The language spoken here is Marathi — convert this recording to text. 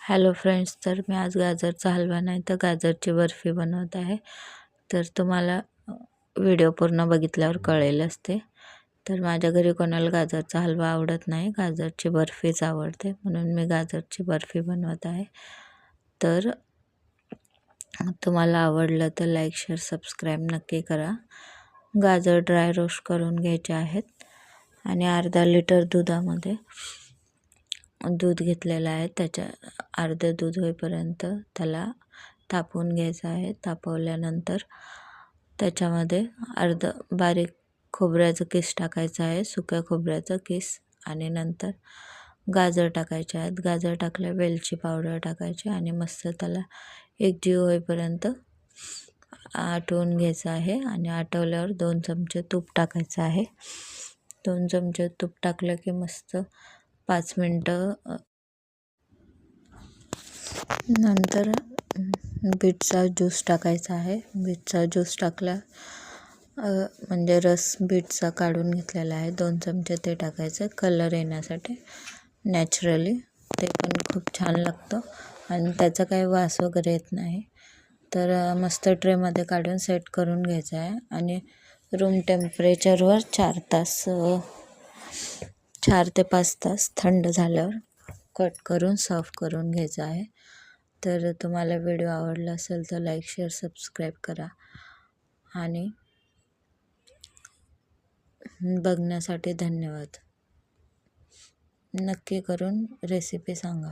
हॅलो फ्रेंड्स, तर मी आज गाजरचा हलवा नाही तर गाजरची बर्फी बनवत आहे. तर तुम्हाला व्हिडिओ पूर्ण बघितल्यावर कळेलच ते. तर माझ्या घरी कोणाला गाजरचा हलवा आवडत नाही, गाजरची बर्फीच आवडते, म्हणून मी गाजरची बर्फी बनवत आहे. तर तुम्हाला आवडलं तर लाईक, शेअर, सबस्क्राईब नक्की करा. गाजर ड्राय रोस्ट करून घ्यायचे आहेत आणि अर्धा लिटर दुधामध्ये दूध घेतलेलं आहे. त्याच्या अर्धे दूध होईपर्यंत त्याला तापवून घ्यायचं आहे. तापवल्यानंतर त्याच्यामध्ये बारीक खोबऱ्याचं किस टाकायचं आहे, सुक्या खोबऱ्याचं किस, आणि नंतर गाजर टाकायचे आहेत. गाजर टाकल्या वेलची पावडर टाकायची आणि मस्त त्याला एकजीव होईपर्यंत आटवून घ्यायचं आहे. आणि आटवल्यावर 2 चमचे तूप टाकायचं आहे. 2 चमचे तूप टाकलं की मस्त 5 मिनटं नंतर बीटचा ज्यूस टाकायचा आहे. बीटचा ज्यूस टाकला म्हणजे रस बीटचा काढून घेतलेला आहे, 2 चमचे ते टाकायचं कलर येण्यासाठी. नॅचरली ते पण खूप छान लागतं आणि त्याचा काही वास वगैरे येत नाही. तर मस्त ट्रेमध्ये काढून सेट करून घ्यायचं आहे आणि रूम टेम्परेचरवर 4 ते 5 तास थंड झाल्यावर कट करून सर्व करून घ्यायचं आहे. तर तुम्हाला व्हिडिओ आवडला असेल तर लाईक, शेअर, सबस्क्राईब करा आणि बघण्यासाठी धन्यवाद. नक्की करून रेसिपी सांगा.